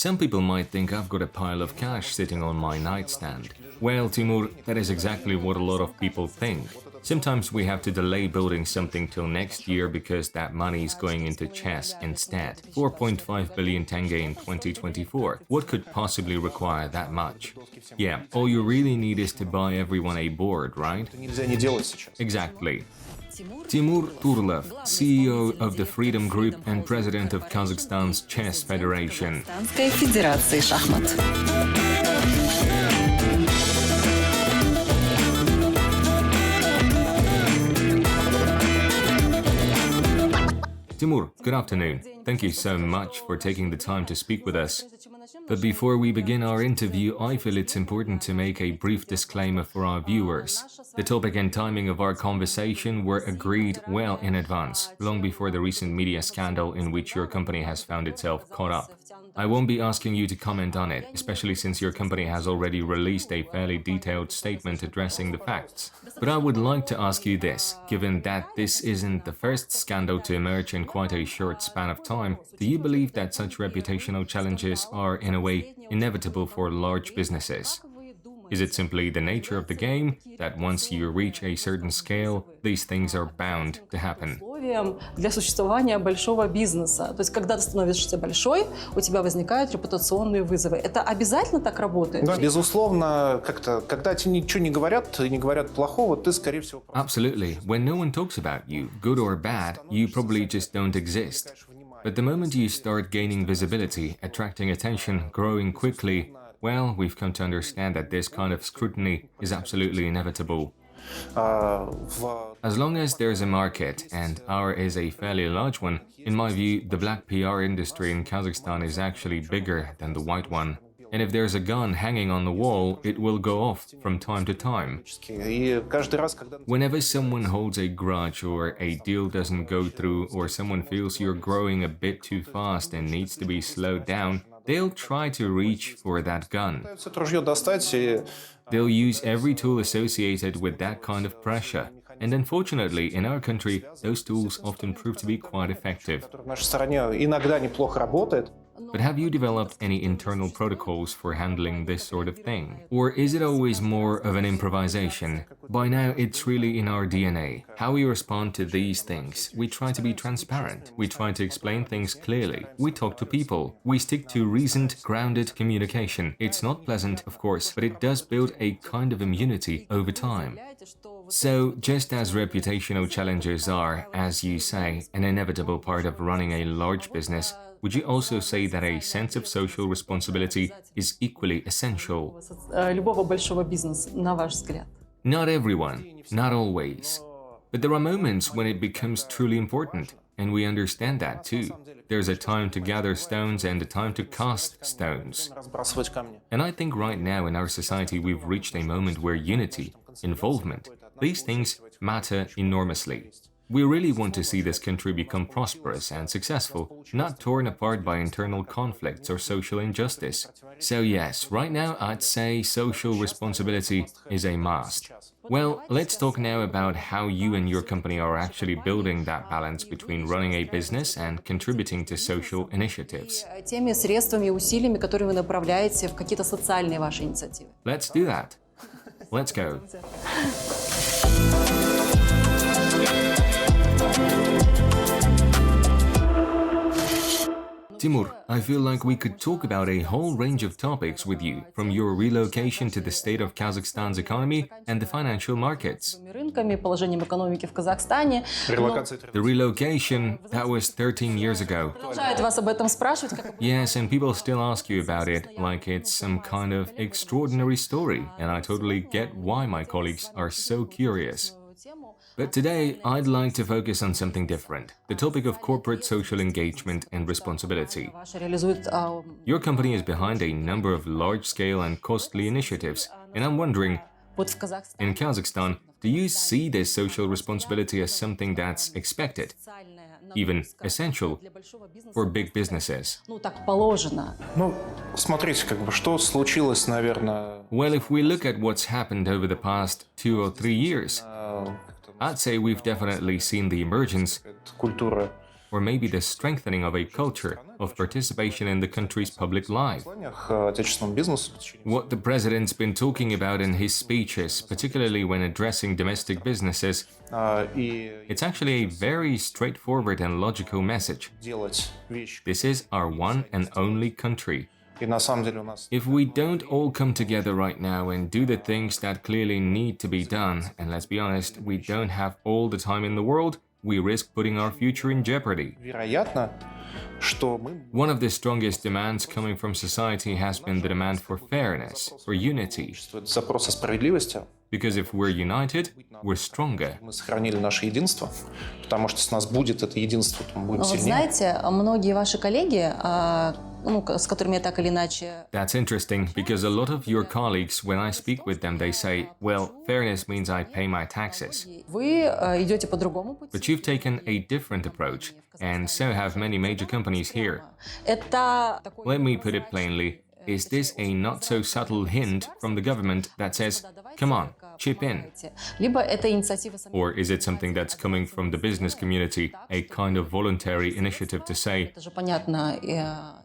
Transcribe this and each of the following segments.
Some people might think I've got a pile of cash sitting on my nightstand. Well, Timur, that is exactly what a lot of people think. Sometimes we have to delay building something till next year because that money is going into chess instead. 4.5 billion tenge in 2024. What could possibly require that much? Yeah, all you really need is to buy everyone a board, right? Exactly. Timur Turlov, CEO of the Freedom Group and President of Kazakhstan's Chess Federation. Timur, good afternoon. Thank you so much for taking the time to speak with us. But before we begin our interview, I feel it's important to make a brief disclaimer for our viewers. The topic and timing of our conversation were agreed well in advance, long before the recent media scandal in which your company has found itself caught up. I won't be asking you to comment on it, especially since your company has already released a fairly detailed statement addressing the facts. But I would like to ask you this, given that this isn't the first scandal to emerge in quite a short span of time, do you believe that such reputational challenges are, in a way, inevitable for large businesses? Is it simply the nature of the game that once you reach a certain scale, these things are bound to happen? Для существования большого бизнеса. То есть, когда ты становишься большой, у тебя возникают репутационные вызовы. Это обязательно так работает? Да, безусловно, как-то, когда тебе ничего не говорят плохого, ты, скорее всего... Absolutely. When no one talks about you, good or bad, you probably just don't exist. But the moment you start gaining visibility, attracting attention, growing quickly, well, we've come to understand that this kind of scrutiny is absolutely inevitable. As long as there's a market, and ours is a fairly large one, in my view, the black PR industry in Kazakhstan is actually bigger than the white one. And if there's a gun hanging on the wall, it will go off from time to time. Whenever someone holds a grudge or a deal doesn't go through or someone feels you're growing a bit too fast and needs to be slowed down, they'll try to reach for that gun. They'll use every tool associated with that kind of pressure. And unfortunately, in our country, those tools often prove to be quite effective. But have you developed any internal protocols for handling this sort of thing? Or is it always more of an improvisation? By now, it's really in our DNA. How we respond to these things. We try to be transparent. We try to explain things clearly. We talk to people. We stick to reasoned, grounded communication. It's not pleasant, of course, but it does build a kind of immunity over time. So, just as reputational challenges are, as you say, an inevitable part of running a large business, would you also say that a sense of social responsibility is equally essential? Любого большого бизнеса, на ваш взгляд? Not everyone, not always. But there are moments when it becomes truly important, and we understand that too. There's a time to gather stones and a time to cast stones. And I think right now in our society we've reached a moment where unity, involvement, these things matter enormously. We really want to see this country become prosperous and successful, not torn apart by internal conflicts or social injustice. So yes, right now I'd say social responsibility is a must. Well, let's talk now about how you and your company are actually building that balance between running a business and contributing to social initiatives. Теми средствами и усилиями, которые вы направляете в какие-то социальные ваши инициативы. Let's do that. Let's go. Timur, I feel like we could talk about a whole range of topics with you, from your relocation to the state of Kazakhstan's economy and the financial markets. The relocation, that was 13 years ago. Yes, and people still ask you about it, like it's some kind of extraordinary story, and I totally get why my colleagues are so curious. But today, I'd like to focus on something different, the topic of corporate social engagement and responsibility. Your company is behind a number of large-scale and costly initiatives, and I'm wondering, in Kazakhstan, do you see this social responsibility as something that's expected, even essential, for big businesses? Well, if we look at what's happened over the past 2 or 3 years, I'd say we've definitely seen the emergence or maybe the strengthening of a culture of participation in the country's public life. Отечественному бизнесу в течение What the president's been talking about in his speeches, particularly when addressing domestic businesses, и it's actually a very straightforward and logical message. делать вещи. This is our one and only country. И на самом деле у нас If we don't all come together right now and do the things that clearly need to be done, and let's be honest, we don't have all the time in the world, we risk putting our future in jeopardy. вероятно, что мы One of the strongest demands coming from society has been the demand for fairness, for unity. существует запрос о справедливости. Because if we're united, we're stronger. Мы сохранили наше единство, потому что с нас будет это единство, то мы будем Вот сильнее. знаете, многие ваши коллеги, с которыми я так или иначе... That's interesting, because a lot of your colleagues, when I speak with them, they say, well, fairness means I pay my taxes. Вы идете по другому пути. But you've taken a different approach, and so have many major companies here. Это такой... Let me put it plainly. Is this a not-so-subtle hint from the government that says, come on, chip in? Либо это инициатива самих... Or is it something that's coming from the business community, a kind of voluntary initiative to say, Это же понятно,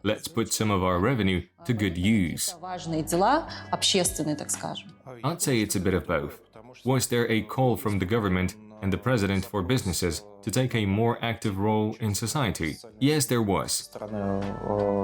let's put some of our revenue to good use? важные дела, общественные, так скажем. I'd say it's a bit of both. Was there a call from the government and the president for businesses to take a more active role in society? Yes, there was. Стороны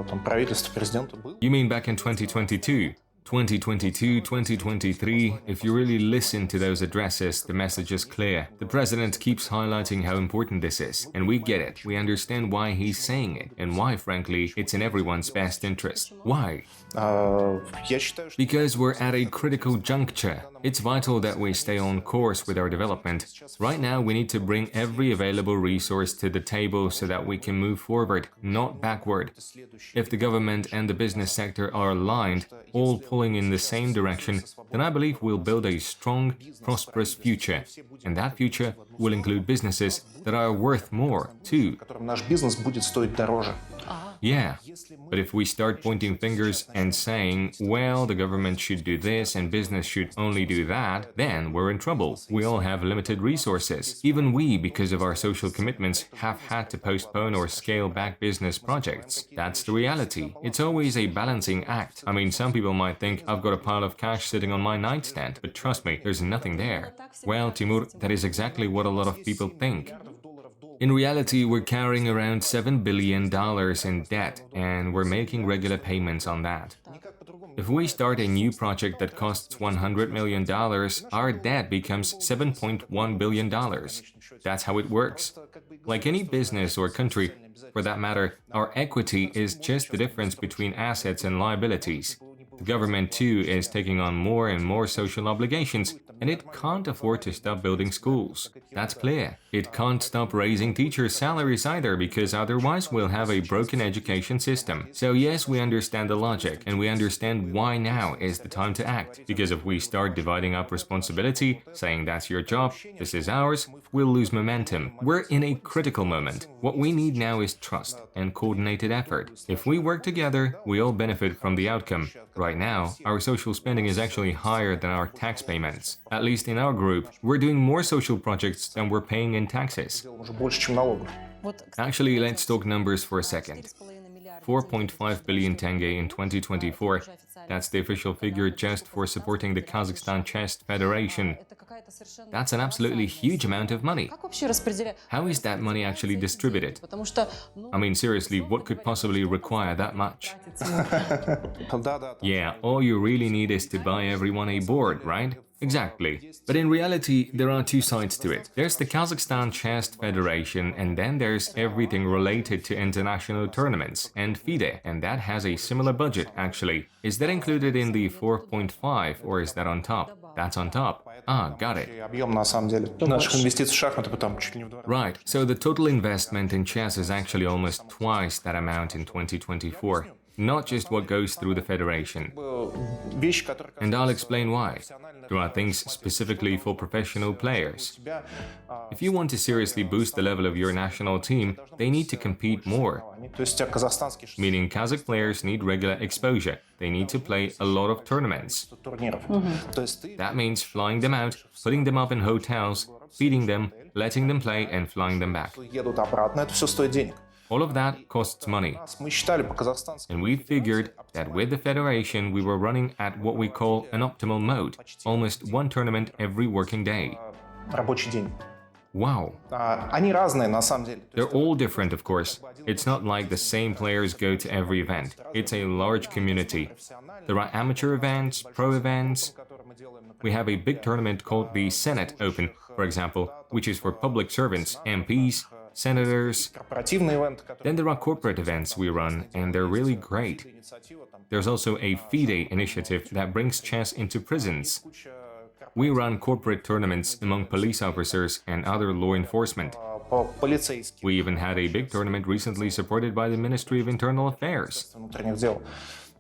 там, правительства, президента был. You mean back in 2022? 2022, 2023, if you really listen to those addresses, the message is clear. The president keeps highlighting how important this is, and we get it. We understand why he's saying it, and why, frankly, it's in everyone's best interest. Why? Я считаю, что Because we're at a critical juncture. It's vital that we stay on course with our development. Right now, we need to bring every available resource to the table so that we can move forward, not backward. If the government and the business sector are aligned, all pulling in the same direction, then I believe we'll build a strong, prosperous future. And that future will include businesses that are worth more, too. которым наш бизнес будет стоить дороже. Yeah, but if we start pointing fingers and saying, well, the government should do this and business should only do that, then we're in trouble. We all have limited resources. Even we, because of our social commitments, have had to postpone or scale back business projects. That's the reality. It's always a balancing act. I mean, some people might think I've got a pile of cash sitting on my nightstand, but trust me, there's nothing there. Well, Timur, that is exactly what a lot of people think. In reality, we're carrying around $7 billion in debt, and we're making regular payments on that. If we start a new project that costs $100 million, our debt becomes $7.1 billion. That's how it works. Like any business or country, for that matter, our equity is just the difference between assets and liabilities. The government, too, is taking on more and more social obligations, and it can't afford to stop building schools. That's clear. It can't stop raising teachers' salaries either, because otherwise we'll have a broken education system. So yes, we understand the logic, and we understand why now is the time to act. Because if we start dividing up responsibility, saying that's your job, this is ours, we'll lose momentum. We're in a critical moment. What we need now is trust and coordinated effort. If we work together, we all benefit from the outcome. Right now, our social spending is actually higher than our tax payments. At least in our group, we're doing more social projects than we're paying in taxes. Сделал уже больше, чем налогов. Actually, let's talk numbers for a second. 4.5 billion tenge in 2024. That's the official figure just for supporting the Kazakhstan Chess Federation. That's an absolutely huge amount of money. Как вообще распределяют? How is that money actually distributed? Потому что, I mean, seriously, what could possibly require that much? Да. Yeah, all you really need is to buy everyone a board, right? Exactly. But in reality, there are two sides to it. There's the Kazakhstan Chess Federation, and then there's everything related to international tournaments and FIDE, and that has a similar budget, actually. Is that included in the 4.5, or is that on top? That's on top. Ah, got it. Объем, на самом деле, наших инвестиций в шахматы потом чуть ли не в 2 раза. Right, so the total investment in chess is actually almost twice that amount in 2024. Not just what goes through the federation. Вещи, которые... And I'll explain why. There are things specifically for professional players. If you want to seriously boost the level of your national team, they need to compete more. То есть казахстанские meaning Kazakh players need regular exposure. They need to play a lot of tournaments. турниров. То есть ты That means flying them out, putting them up in hotels, feeding them, letting them play, and flying them back. едут обратно, это все стоит денег. All of that costs money. Мы считали по казахстанским And we figured that with the federation, we were running at what we call an optimal mode, almost one tournament every working day. рабочий день. Wow. Они разные на самом деле. They're all different, of course. It's not like the same players go to every event. It's a large community. There are amateur events, pro events. We have a big tournament called the Senate Open, for example, which is for public servants, MPs, senators. Корпоративный ивент, Then there are corporate events we run, and they're really great. There's also a FIDE initiative that brings chess into prisons. We run corporate tournaments among police officers and other law enforcement. полицейские We even had a big tournament recently supported by the Ministry of Internal Affairs. внутренних дел.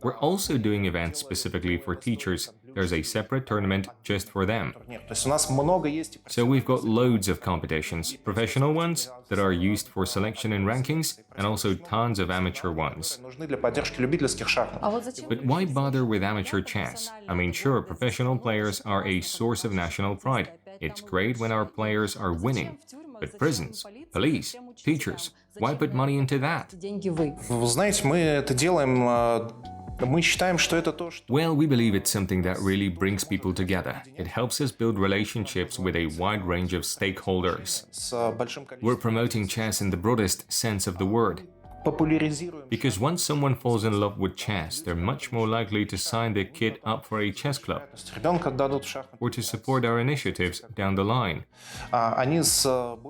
We're also doing events specifically for teachers. There's a separate tournament just for them. То есть у нас много есть So we've got loads of competitions, professional ones that are used for selection and rankings, and also tons of amateur ones. нужны для поддержки любительских шахмат. А вот зачем? But why bother with amateur chess? I mean, sure, professional players are a source of national pride. It's great when our players are winning. But prisons, police, teachers, why put money into that? Деньги вы. Вы знаете, мы это делаем. Мы считаем, что это то, что Well, we believe it's something that really brings people together. It helps us build relationships with a wide range of stakeholders. с большим We're количеством promoting chess in the broadest sense of the word. популяризируем. Because once someone falls in love with chess, they're much more likely to sign their kid up for a chess club То есть ребенка отдадут в шахматы. or to support our initiatives down the line. Они с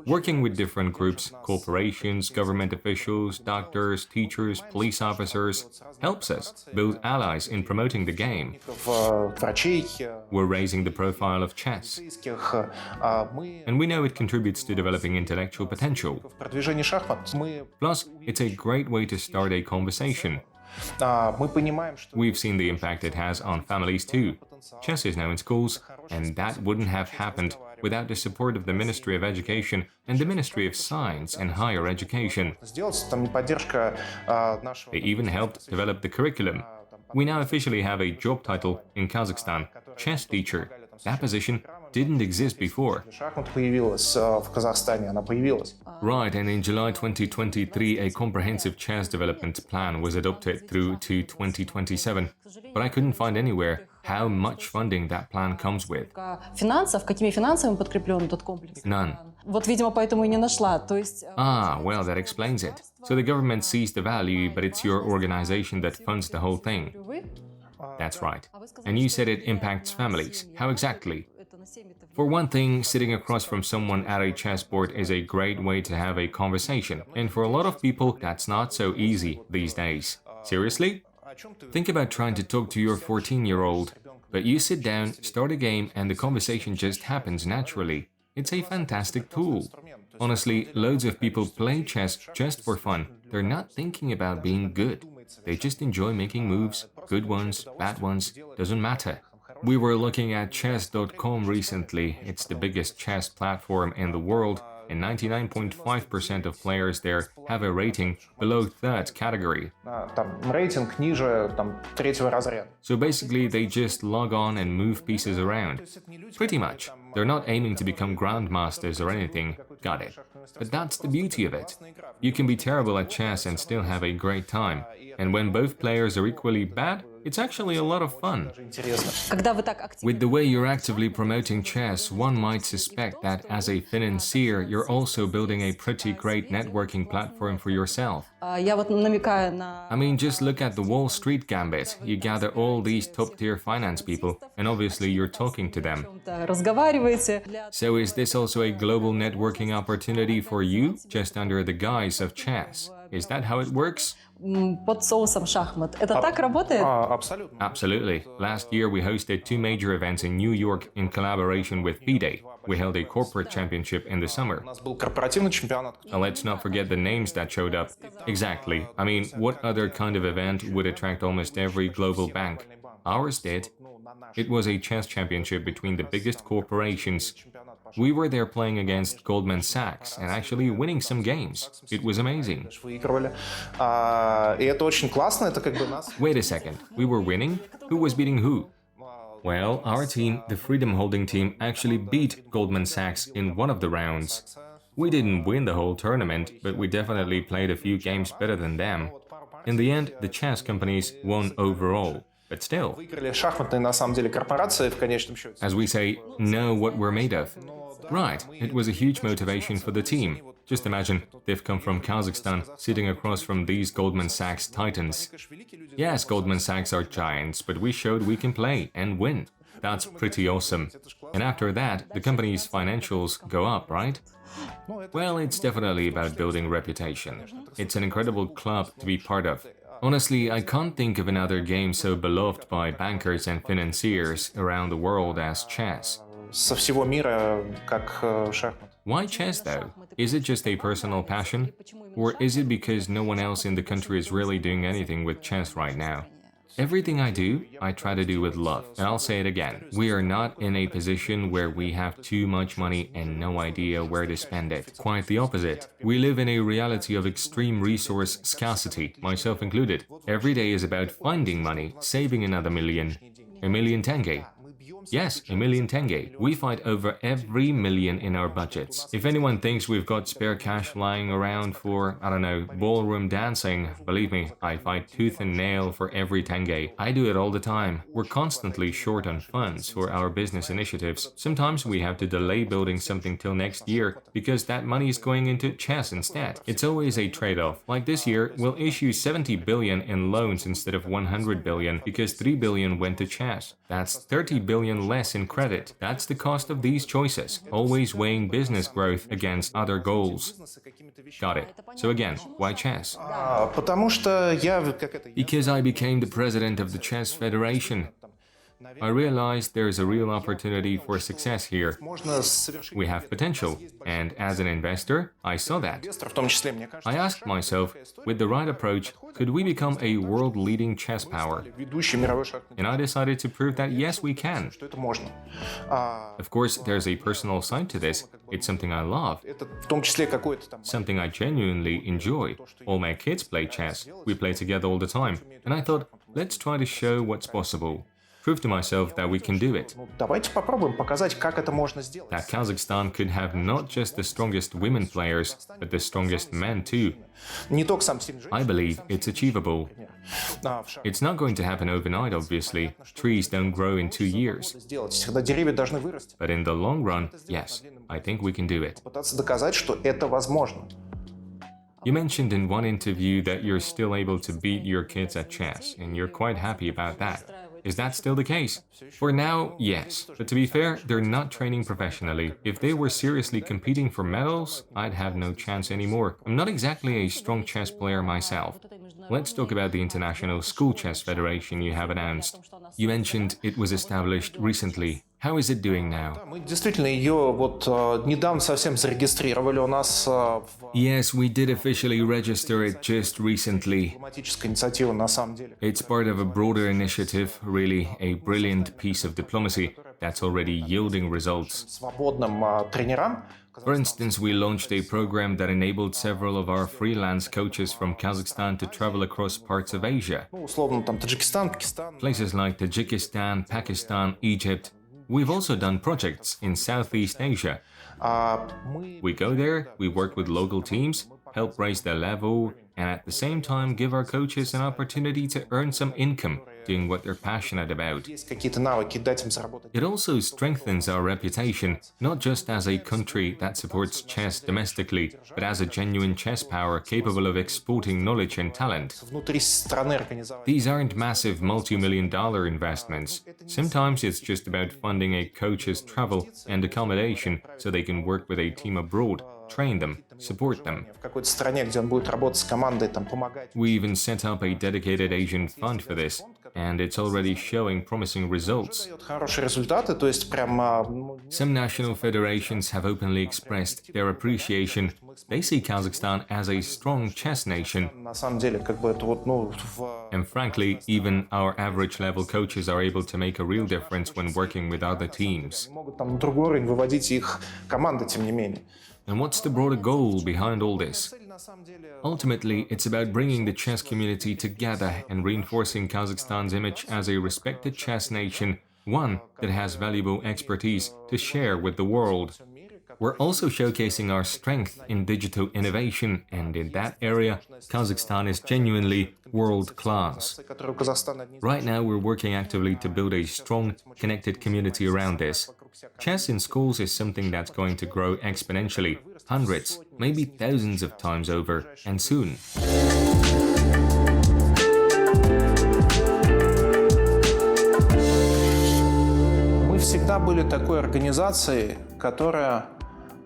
Working with different groups, corporations, government officials, doctors, teachers, police officers, helps us build allies in promoting the game. врачей, We're raising the profile of chess. полицейских. Мы And we know it contributes to developing intellectual potential. в продвижении шахмат. Мы Plus, it's a great way to start a conversation. мы понимаем, что We've seen the impact it has on families too. Chess is now in schools, and that wouldn't have happened without the support of the Ministry of Education and the Ministry of Science and Higher Education. сделать там не поддержка нашего. They even helped develop the curriculum. We now officially have a job title in Kazakhstan, chess teacher. That position didn't exist before. Шахмат появилась в Казахстане, она появилась. Right, and in July 2023, a comprehensive chess development plan was adopted through to 2027. But I couldn't find anywhere how much funding that plan comes with. Финансов, какими финансами подкреплен этот комплекс? None. Вот, видимо, поэтому и не нашла. То есть... Ah, well, that explains it. So the government sees the value, but it's your organization that funds the whole thing. Вы? That's right. And you said it impacts families. How exactly? For one thing, sitting across from someone at a chessboard is a great way to have a conversation. And for a lot of people, that's not so easy these days. Seriously? Think about trying to talk to your 14-year-old. But you sit down, start a game, and the conversation just happens naturally. It's a fantastic tool. Honestly, loads of people play chess just for fun. They're not thinking about being good. They just enjoy making moves, good ones, bad ones, doesn't matter. We were looking at chess.com recently. It's the biggest chess platform in the world, and 99.5% of players there have a rating below third category. Там рейтинг ниже там третьего разряда. So basically, they just log on and move pieces around. Pretty much. They're not aiming to become grandmasters or anything. Got it. But that's the beauty of it. You can be terrible at chess and still have a great time. And when both players are equally bad, it's actually a lot of fun. Интересно. Когда вы так активно... With the way you're actively promoting chess, one might suspect that as a financier, you're also building a pretty great networking platform for yourself. Я вот намекаю на... I mean, just look at the Wall Street gambit. You gather all these top-tier finance people, and obviously you're talking to them. Разговариваете. So is this also a global networking opportunity for you, just under the guise of chess? Is that how it works? Под соусом шахмат. Это так работает? Абсолютно. Absolutely. Last year, we hosted 2 major events in New York in collaboration with FIDE. We held a corporate championship in the summer. У нас был корпоративный чемпионат. And let's not forget the names that showed up. Exactly. I mean, what other kind of event would attract almost every global bank? Ours did. It was a chess championship between the biggest corporations. We were there playing against Goldman Sachs and actually winning some games. It was amazing. Выигрывали. И это очень классно, это как бы нас... Wait a second, we were winning? Who was beating who? Well, our team, the Freedom Holding team, actually beat Goldman Sachs in one of the rounds. We didn't win the whole tournament, but we definitely played a few games better than them. In the end, the chess companies won overall. But still, Выиграли шахматные, на самом деле, корпорации в конечном счете. as we say, know what we're made of. Right, it was a huge motivation for the team. Just imagine, they've come from Kazakhstan, sitting across from these Goldman Sachs titans. Yes, Goldman Sachs are giants, but we showed we can play and win. That's pretty awesome. And after that, the company's financials go up, right? Well, it's definitely about building reputation. It's an incredible club to be part of. Honestly, I can't think of another game so beloved by bankers and financiers around the world as chess. Со всего мира, как шахмат. Why chess, though? Is it just a personal passion? Or is it because no one else in the country is really doing anything with chess right now? Everything I do, I try to do with love. And I'll say it again. We are not in a position where we have too much money and no idea where to spend it. Quite the opposite. We live in a reality of extreme resource scarcity, myself included. Every day is about finding money, saving another million. A million tenge. Yes, a million tenge. We fight over every million in our budgets. If anyone thinks we've got spare cash lying around for, I don't know, ballroom dancing, believe me, I fight tooth and nail for every tenge. I do it all the time. We're constantly short on funds for our business initiatives. Sometimes we have to delay building something till next year because that money is going into chess instead. It's always a trade-off. Like this year, we'll issue 70 billion in loans instead of 100 billion because 3 billion went to chess. That's 30 billion less in credit. That's the cost of these choices, always weighing business growth against other goals. Got it. So again, why chess? Потому что я... Because I became the president of the Chess Federation. I realized there is a real opportunity for success here. We have potential, and as an investor, I saw that. I asked myself, with the right approach, could we become a world-leading chess power? And I decided to prove that yes, we can. Of course, there's a personal side to this. It's something I love, something I genuinely enjoy. All my kids play chess. We play together all the time. And I thought, let's try to show what's possible. Prove to myself that we can do it. Давайте попробуем показать, как это можно сделать. That Kazakhstan could have not just the strongest women players, but the strongest men too. Не только сам стиль жизни. I believe it's achievable. It's not going to happen overnight, obviously. Trees don't grow in 2 years. Всегда деревья должны вырасти. But in the long run, yes, I think we can do it. Пытаться доказать, что это возможно. You mentioned in one interview that you're still able to beat your kids at chess, and you're quite happy about that. Is that still the case? For now, yes. But to be fair, they're not training professionally. If they were seriously competing for medals, I'd have no chance anymore. I'm not exactly a strong chess player myself. Let's talk about the International School Chess Federation you have announced. You mentioned it was established recently. How is it doing now? Мы действительно ее вот недавно совсем зарегистрировали у нас. Yes, we did officially register it just recently. Дипломатическая инициатива на самом деле. It's part of a broader initiative, really a brilliant piece of diplomacy that's already yielding results. Свободным тренерам. For instance, we launched a program that enabled several of our freelance coaches from Kazakhstan to travel across parts of Asia. Условно там Таджикистан, Пакистан. Places like Tajikistan, Pakistan, Egypt. We've also done projects in Southeast Asia. We go there, we work with local teams, help raise their level, and at the same time give our coaches an opportunity to earn some income doing what they're passionate about. Есть какие-то навыки, дать им заработать. It also strengthens our reputation, not just as a country that supports chess domestically, but as a genuine chess power capable of exporting knowledge and talent. Внутри страны организовать. These aren't massive multi-million-dollar investments. Sometimes it's just about funding a coach's travel and accommodation so they can work with a team abroad, train them, support them. В какой-то стране, где он будет работать с командой, там помогать. We even set up a dedicated Asian fund for this, and it's already showing promising results. Дает хорошие результаты, то есть прям. Some national federations have openly expressed their appreciation They see Kazakhstan as a strong chess nation, На самом деле, как бы это вот, ну, and frankly, even our average level coaches are able to make a real difference when working with other teams. могут там на другой уровень выводить их команды, тем не менее. And what's the broader goal behind all this? Ultimately, it's about bringing the chess community together and reinforcing Kazakhstan's image as a respected chess nation, one that has valuable expertise to share with the world. We're also showcasing our strength in digital innovation, and in that area, Kazakhstan is genuinely world-class. Right now, we're working actively to build a strong, connected community around this. Chess in schools is something that's going to grow exponentially, hundreds, maybe thousands of times over, and soon. Мы всегда были такой организацией, которая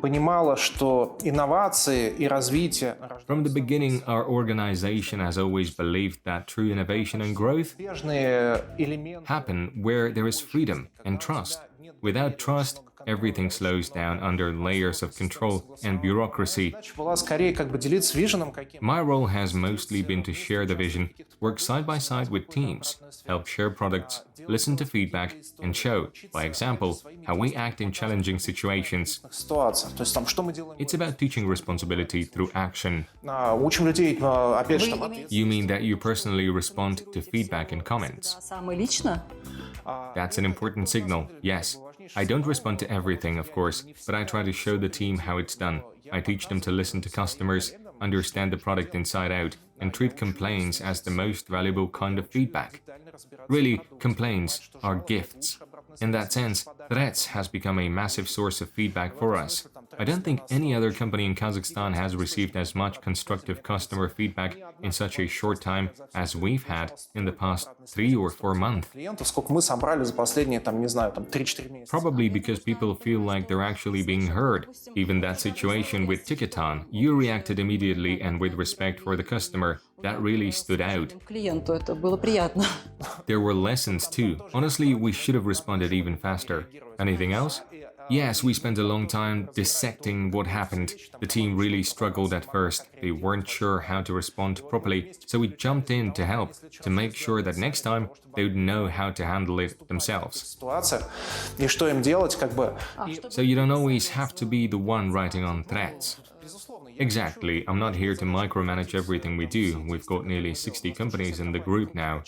понимала, что инновации и развитие From the beginning, our organization has always believed that true innovation and growth неизбежные элементы. happen where there is freedom and trust. Without trust, everything slows down under layers of control and bureaucracy. Задача была скорее как бы делиться виженом каким. My role has mostly been to share the vision, work side by side with teams, help share products, listen to feedback, and show, by example, how we act in challenging situations. Ситуация. То есть там что мы делаем? It's about teaching responsibility through action. Учим людей, опять же, там, You mean that you personally respond to feedback and comments? Самое лично? That's an important signal, yes. I don't respond to everything, of course, but I try to show the team how it's done. I teach them to listen to customers, understand the product inside out, and treat complaints as the most valuable kind of feedback. Really, complaints are gifts. In that sense, Threads has become a massive source of feedback for us. I don't think any other company in Kazakhstan has received as much constructive customer feedback in such a short time as we've had in the past 3 or 4 months. клиентов, сколько мы собрали за последние, там, не знаю, там, 3-4 месяца. Probably because people feel like they're actually being heard. Even that situation with Ticketon, you reacted immediately and with respect for the customer. That really stood out. Клиенту это было приятно. There were lessons too. Honestly, we should have responded even faster. Anything else? Yes, we spent a long time dissecting what happened. The team really struggled at first. They weren't sure how to respond properly, so we jumped in to help, to make sure that next time they would know how to handle it themselves. Ситуация. И что им делать, как бы. So you don't always have to be the one writing on threads. Exactly, I'm not here to micromanage everything we do. We've got nearly 60 companies in the group now.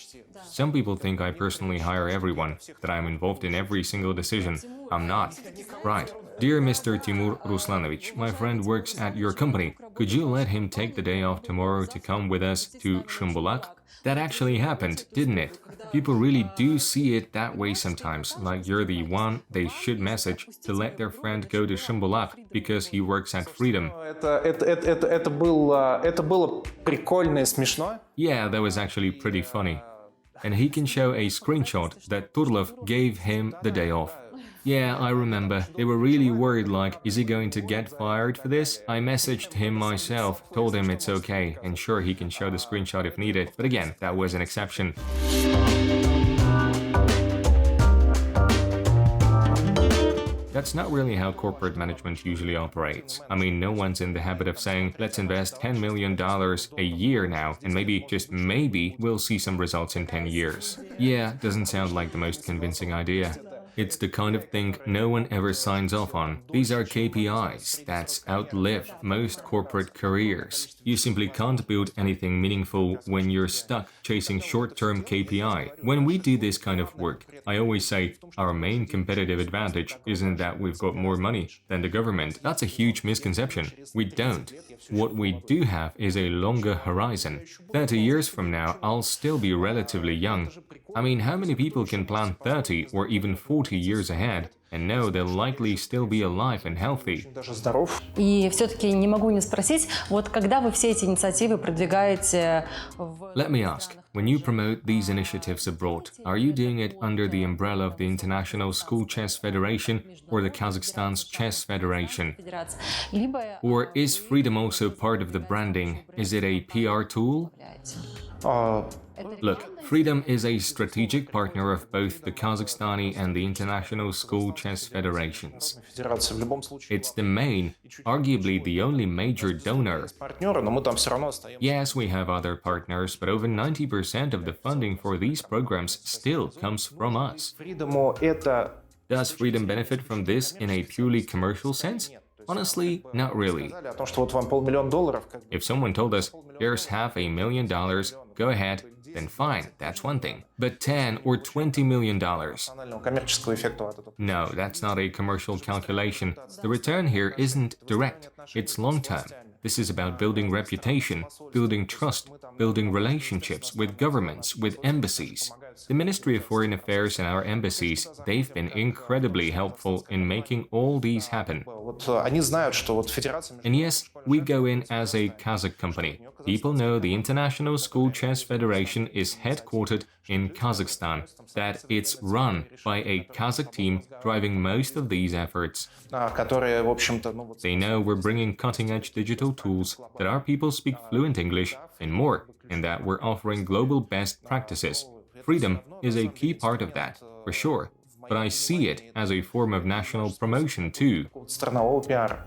Some people think I personally hire everyone, that I'm involved in every single decision. I'm not. Right. Dear Mr. Timur Ruslanovich, my friend works at your company. Could you let him take the day off tomorrow to come with us to Shumbulak? That actually happened, didn't it? People really do see it that way sometimes, like you're the one they should message to let their friend go to Shumbulak because he works at Freedom. Это было прикольно и смешно. Yeah, that was actually pretty funny. And he can show a screenshot that Turlov gave him the day off. Yeah, I remember. They were really worried, like, is he going to get fired for this? I messaged him myself, told him it's okay, and sure, he can show the screenshot if needed. But again, that was an exception. That's not really how corporate management usually operates. I mean, no one's in the habit of saying, let's invest $10 million a year now, and maybe, just maybe, we'll see some results in 10 years. Yeah, doesn't sound like the most convincing idea. It's the kind of thing no one ever signs off on. These are KPIs that outlive most corporate careers. You simply can't build anything meaningful when you're stuck chasing short-term KPI. When we do this kind of work, I always say our main competitive advantage isn't that we've got more money than the government. That's a huge misconception. We don't. What we do have is a longer horizon. 30 years from now, I'll still be relatively young. I mean, how many people can plan 30 or even 40 years ahead and know they'll likely still be alive and healthy? И все-таки не могу не спросить, вот когда вы все эти инициативы продвигаете в... Let me ask, when you promote these initiatives abroad, are you doing it under the umbrella of the International School Chess Federation or the Kazakhstan Chess Federation? Либо... Or is Freedom also part of the branding? Is it a PR tool? Look, Freedom is a strategic partner of both the Kazakhstani and the International School Chess Federations. Федерация в любом случае It's the main, arguably the only major donor. партнеры, но мы там все равно остаемся. Yes, we have other partners, but over 90% of the funding for these programs still comes from us. Freedom это Does Freedom benefit from this in a purely commercial sense? Honestly, not really. сказали о том, что вот вам $500 000, как бы, If someone told us, here's $500,000, go ahead, then fine, that's one thing. But $10 or $20 million? национального коммерческого эффекта от этого. No, that's not a commercial calculation. The return here isn't direct, it's long-term. This is about building reputation, building trust, building relationships with governments, with embassies. The Ministry of Foreign Affairs and our embassies, they've been incredibly helpful in making all these happen. Вот они знают, что вот федерация And yes, we go in as a Kazakh company. People know the International School Chess Federation is headquartered in Kazakhstan, that it's run by a Kazakh team driving most of these efforts. которые, в общем-то, ну вот They know we're bringing cutting-edge digital tools, that our people speak fluent English, and more, and that we're offering global best practices. Freedom is a key part of that, for sure, but I see it as a form of national promotion too. странового пиара.